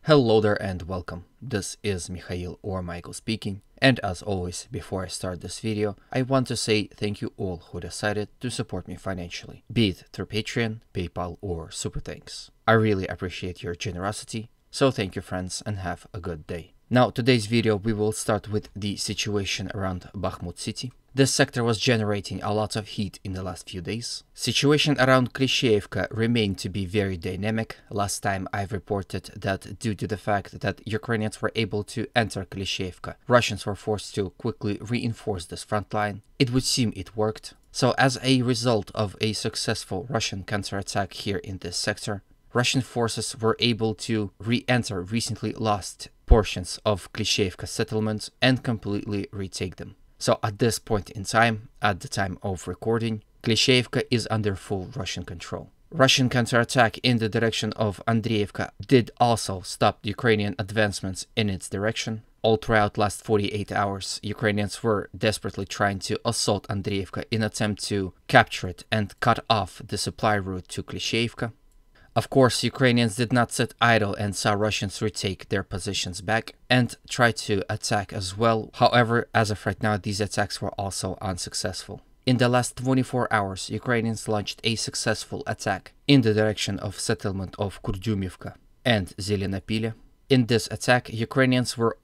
Hello there and welcome. This is Mikhail or Michael speaking, and as always, before I start this video, I want to say thank you all who decided to support me financially, be it through Patreon, PayPal or Super Thanks. I really appreciate your generosity, so thank you friends and have a good day. Now today's video we will start with the situation around Bakhmut city. This sector was generating a lot of heat in the last few days. Situation around Klishiivka remained to be very dynamic. Last time I've reported that due to the fact that Ukrainians were able to enter Klishiivka, Russians were forced to quickly reinforce this front line. It would seem it worked. So as a result of a successful Russian counterattack here in this sector, Russian forces were able to re-enter recently lost portions of Klishiivka settlements and completely retake them. So at this point in time, at the time of recording, Klishiivka is under full Russian control. Russian counterattack in the direction of Andreevka did also stop Ukrainian advancements in its direction. All throughout last 48 hours, Ukrainians were desperately trying to assault Andreevka in attempt to capture it and cut off the supply route to Klishiivka. Of course, Ukrainians did not sit idle and saw Russians retake their positions back and try to attack as well. However, as of right now, these attacks were also unsuccessful. In the last 24 hours, Ukrainians launched a successful attack in the direction of settlement of Kurdyumivka and Zelenopilye. In this attack, Ukrainians were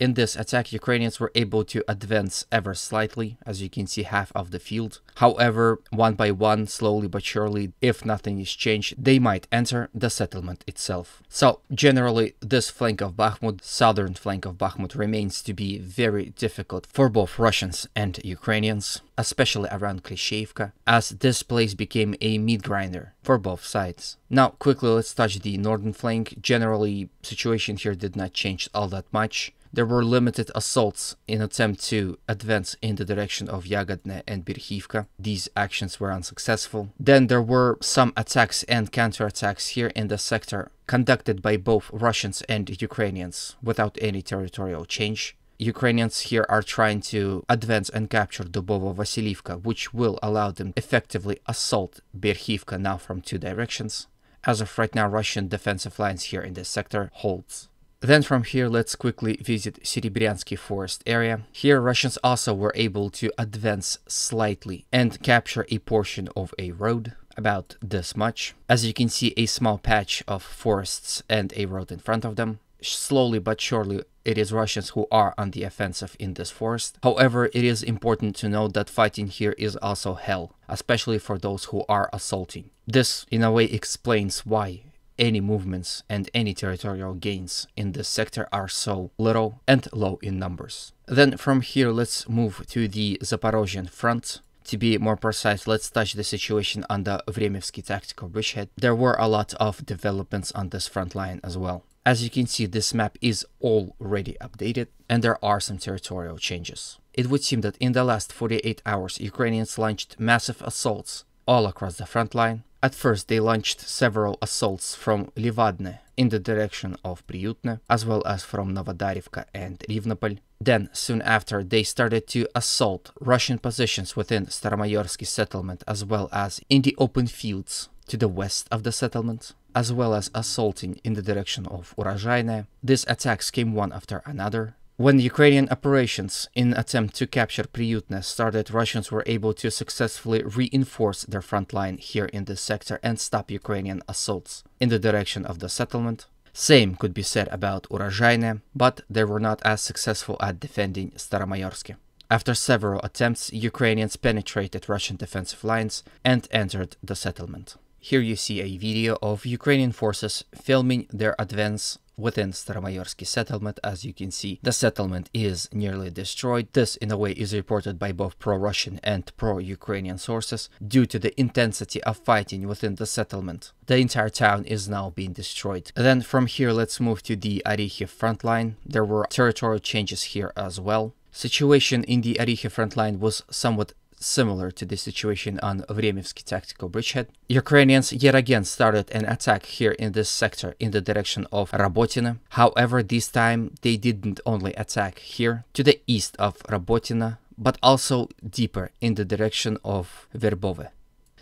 able to advance ever slightly, as you can see half of the field. However, one by one, slowly but surely, if nothing is changed, they might enter the settlement itself. So generally, this flank of Bakhmut, southern flank of Bakhmut, remains to be very difficult for both Russians and Ukrainians, especially around Klishiivka, as this place became a meat grinder for both sides. Now quickly let's touch the northern flank. Generally, situation here did not change all that much. There were limited assaults in attempt to advance in the direction of Yagodne and Berhivka. These actions were unsuccessful. Then there were some attacks and counterattacks here in the sector conducted by both Russians and Ukrainians without any territorial change. Ukrainians here are trying to advance and capture Dubovo-Vasilivka, which will allow them effectively assault Berhivka now from two directions. As of right now, Russian defensive lines here in this sector holds. Then from here, let's quickly visit Serebryansky forest area. Here, Russians also were able to advance slightly and capture a portion of a road, about this much. As you can see, a small patch of forests and a road in front of them. Slowly but surely, it is Russians who are on the offensive in this forest. However, it is important to note that fighting here is also hell, especially for those who are assaulting. This, in a way, explains why any movements and any territorial gains in this sector are so little and low in numbers. Then from here, let's move to the Zaporozhian front. To be more precise, let's touch the situation on the Vremevsky tactical bridgehead. There were a lot of developments on this front line as well. As you can see, this map is already updated and there are some territorial changes. It would seem that in the last 48 hours, Ukrainians launched massive assaults all across the front line. At first, they launched several assaults from Livadne in the direction of Priutne, as well as from Novodarivka and Rivnopol. Then, soon after, they started to assault Russian positions within Staromayorsky settlement, as well as in the open fields to the west of the settlement, as well as assaulting in the direction of Urozhaine. These attacks came one after another. When Ukrainian operations in attempt to capture Priutne started, Russians were able to successfully reinforce their front line here in this sector and stop Ukrainian assaults in the direction of the settlement. Same could be said about Urozhaine, but they were not as successful at defending Staromayorsky. After several attempts, Ukrainians penetrated Russian defensive lines and entered the settlement. Here you see a video of Ukrainian forces filming their advance within Staromayorsky settlement. As you can see, the settlement is nearly destroyed. This, in a way, is reported by both pro-Russian and pro-Ukrainian sources due to the intensity of fighting within the settlement. The entire town is now being destroyed. Then from here, let's move to the Orikhiv front line. There were territorial changes here as well. Situation in the Orikhiv front line was somewhat similar to the situation on Vremevsky tactical bridgehead. Ukrainians yet again started an attack here in this sector in the direction of Rabotina. However, this time they didn't only attack here to the east of Rabotina, but also deeper in the direction of Verbove.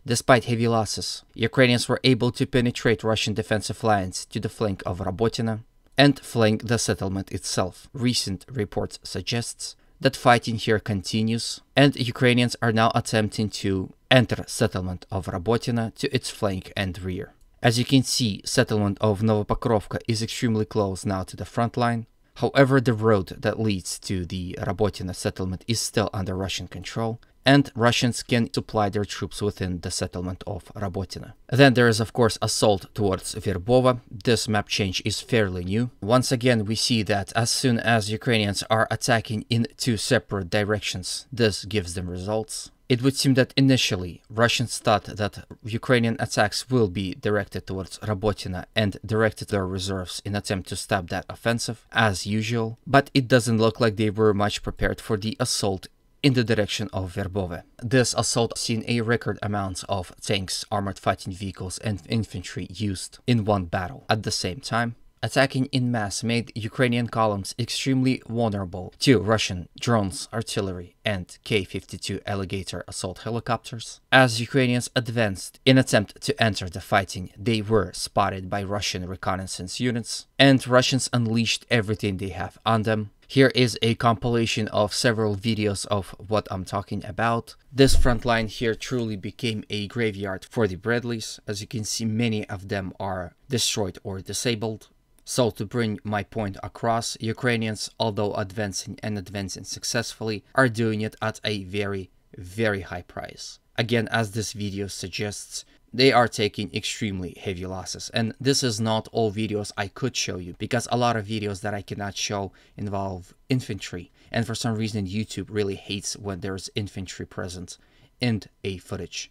Despite heavy losses, Ukrainians were able to penetrate Russian defensive lines to the flank of Rabotina. and flank the settlement itself. Recent reports suggests that fighting here continues, and Ukrainians are now attempting to enter settlement of Rabotina to its flank and rear. As you can see, settlement of Novopokrovka is extremely close now to the front line. However, the road that leads to the Rabotina settlement is still under Russian control, and Russians can supply their troops within the settlement of Rabotina. Then there is of course assault towards Verbovo. This map change is fairly new. Once again, we see that as soon as Ukrainians are attacking in two separate directions, this gives them results. It would seem that initially Russians thought that Ukrainian attacks will be directed towards Rabotina and directed their reserves in attempt to stop that offensive, as usual, but it doesn't look like they were much prepared for the assault in the direction of Verbovo. This assault seen a record amount of tanks, armored fighting vehicles and infantry used in one battle at the same time. Attacking in mass made Ukrainian columns extremely vulnerable to Russian drones, artillery, and K-52 Alligator assault helicopters. As Ukrainians advanced in attempt to enter the fighting, they were spotted by Russian reconnaissance units, and Russians unleashed everything they have on them. Here is a compilation of several videos of what I'm talking about. This front line here truly became a graveyard for the Bradleys. As you can see, many of them are destroyed or disabled. So to bring my point across, Ukrainians, although advancing and advancing successfully, are doing it at a very, very high price. Again, as this video suggests, they are taking extremely heavy losses. And this is not all videos I could show you, because a lot of videos that I cannot show involve infantry. And for some reason, YouTube really hates when there's infantry present in a footage.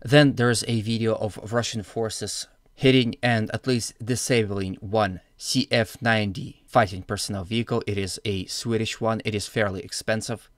Then there's a video of Russian forces hitting and at least disabling one CF-90 fighting personnel vehicle. It is a Swedish one. It is fairly expensive.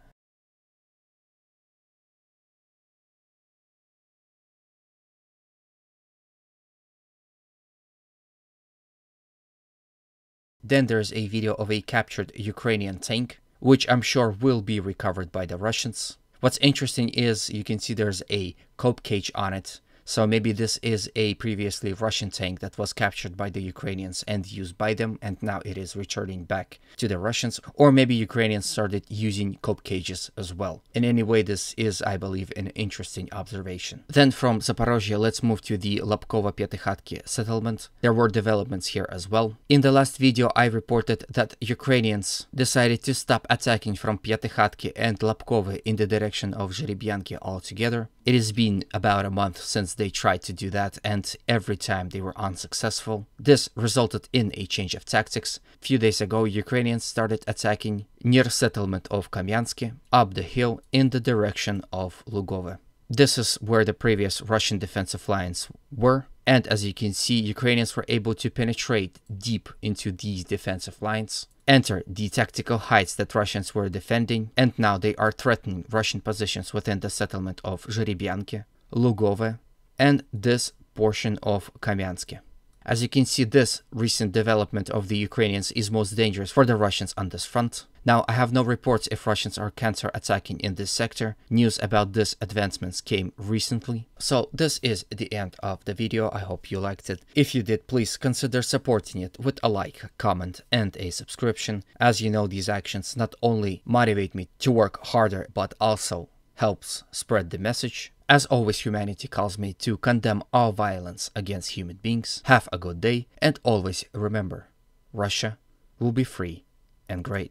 Then there's a video of a captured Ukrainian tank, which I'm sure will be recovered by the Russians. What's interesting is you can see there's a cope cage on it, so maybe this is a previously Russian tank that was captured by the Ukrainians and used by them, and now it is returning back to the Russians, or maybe Ukrainians started using cope cages as well. In any way, this is, I believe, an interesting observation. Then from Zaporozhye, let's move to the Lapkovo-Pyatikhatki settlement. There were developments here as well. In the last video, I reported that Ukrainians decided to stop attacking from Pyatikhatki and Lapkovo in the direction of Zherebyanki altogether. It has been about a month since they tried to do that, and every time they were unsuccessful. This resulted in a change of tactics. A few days ago, Ukrainians started attacking near settlement of Kamyansky up the hill in the direction of Lugove. This is where the previous Russian defensive lines were, and as you can see, Ukrainians were able to penetrate deep into these defensive lines, enter the tactical heights that Russians were defending, and now they are threatening Russian positions within the settlement of Zherebyanki, Lugove, and this portion of Kamyansky. As you can see, this recent development of the Ukrainians is most dangerous for the Russians on this front. Now, I have no reports if Russians are counter-attacking in this sector. News about these advancements came recently. So this is the end of the video. I hope you liked it. If you did, please consider supporting it with a like, comment, and a subscription. As you know, these actions not only motivate me to work harder, but also helps spread the message. As always, humanity calls me to condemn all violence against human beings. Have a good day, and always remember, Russia will be free and great.